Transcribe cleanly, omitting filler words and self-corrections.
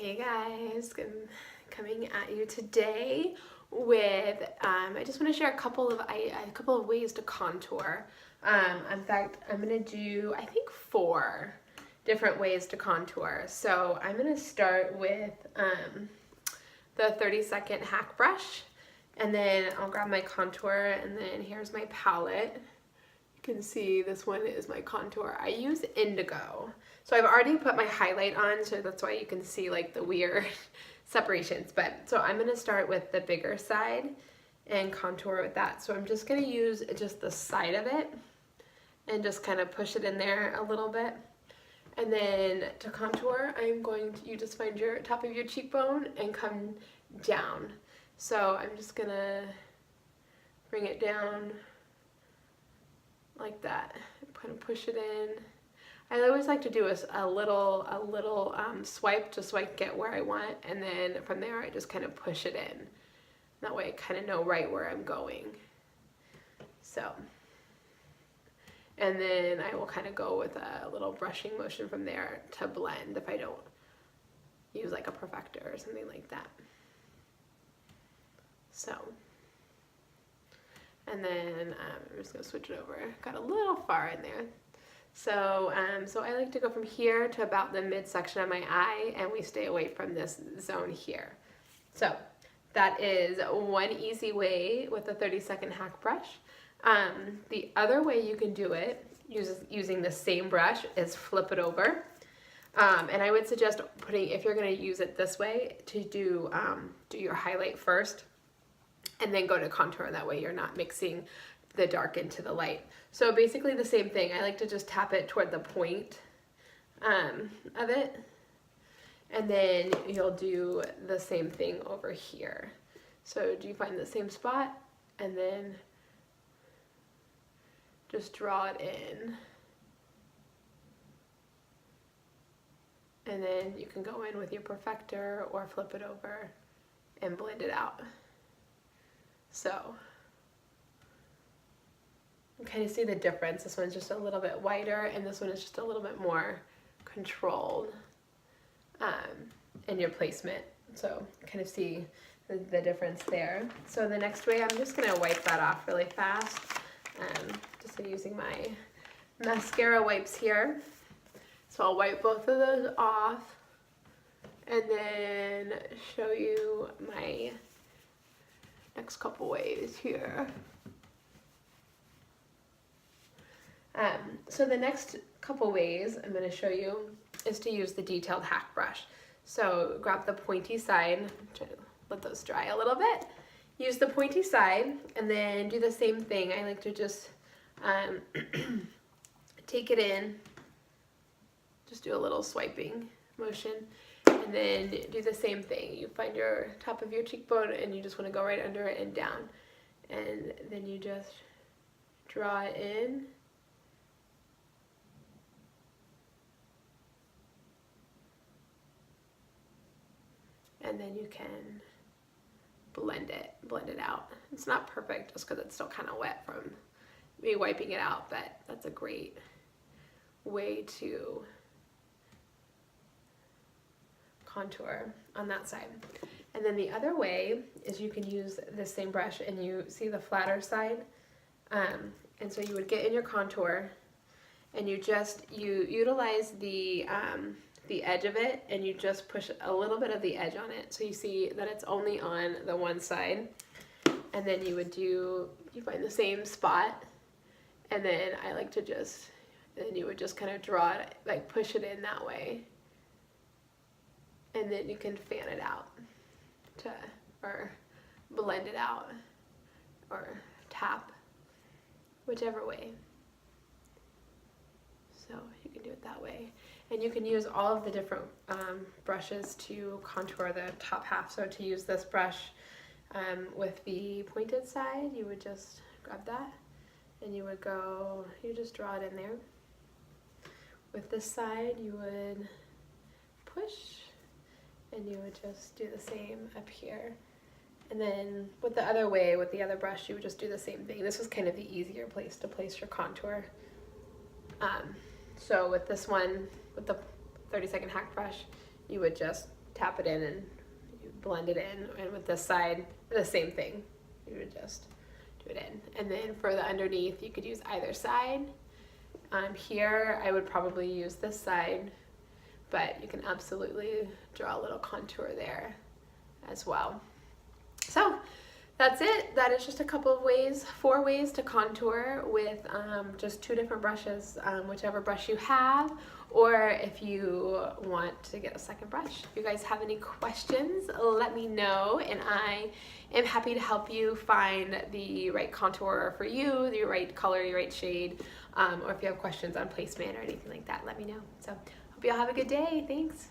Hey guys, I'm coming at you today with I just want to share a couple of ways to contour. In fact, I'm gonna do I think 4 different ways to contour. So I'm gonna start with the 30-second hack brush, and then I'll grab my contour, and then here's my palette. You can see this one is my contour. I use Indigo. So I've already put my highlight on, so that's why you can see like the weird separations. But so I'm gonna start with the bigger side and contour with that. So I'm just gonna use just the side of it and just kind of push it in there a little bit. And then to contour, you just find your top of your cheekbone and come down. So I'm just gonna bring it down like that, kind of push it in. I always like to do a little swipe just so I can get where I want, and then from there I just kind of push it in. That way I kind of know right where I'm going. So, and then I will kind of go with a little brushing motion from there to blend if I don't use like a perfector or something like that. So, and then I'm just gonna switch it over. Got a little far in there. So, so I like to go from here to about the midsection of my eye, and we stay away from this zone here. So that is one easy way with the 30-second hack brush. The other way you can do it using the same brush is flip it over. And I would suggest if you're going to use it this way, to do your highlight first and then go to contour. That way you're not mixing the dark into the light. So basically the same thing. I like to just tap it toward the point of it, and then you'll do the same thing over here. So do you find the same spot, and then just draw it in, and then you can go in with your perfector or flip it over and blend it out. So you kind of see the difference. This one's just a little bit whiter, and this one is just a little bit more controlled in your placement. So you kind of see the difference there. So the next way, I'm just going to wipe that off really fast. Just using my mascara wipes here. So I'll wipe both of those off and then show you my next couple ways here. So the next couple ways I'm going to show you is to use the Detail HAC Brush. So grab the pointy side, try to let those dry a little bit. Use the pointy side and then do the same thing. I like to just take it in, just do a little swiping motion, and then do the same thing. You find your top of your cheekbone and you just want to go right under it and down. And then you just draw it in. And then you can blend it out. It's not perfect just because it's still kind of wet from me wiping it out, but that's a great way to contour on that side. And then the other way is you can use the same brush, and you see the flatter side, and so you would get in your contour and you utilize the edge of it, and you just push a little bit of the edge on it, so you see that it's only on the one side. And then you find the same spot, and then I like to then you would just kind of draw it, like push it in that way, and then you can fan it out or blend it out or tap, whichever way. So you can do it that way. And you can use all of the different brushes to contour the top half. So to use this brush with the pointed side, you would just grab that and you just draw it in there. With this side, you would push and you would just do the same up here. And then with the other brush, you would just do the same thing. This was kind of the easier place to place your contour. So with this one, with the 30-second hack brush, you would just tap it in and you blend it in. And with this side, the same thing. You would just do it in. And then for the underneath, you could use either side. Here, I would probably use this side, but you can absolutely draw a little contour there as well. So that's it. That is just a couple of ways, 4 ways to contour with just 2 different brushes, whichever brush you have, or if you want to get a second brush. If you guys have any questions, let me know, and I am happy to help you find the right contour for you, the right color, the right shade, or if you have questions on placement or anything like that, let me know. So hope you all have a good day. Thanks.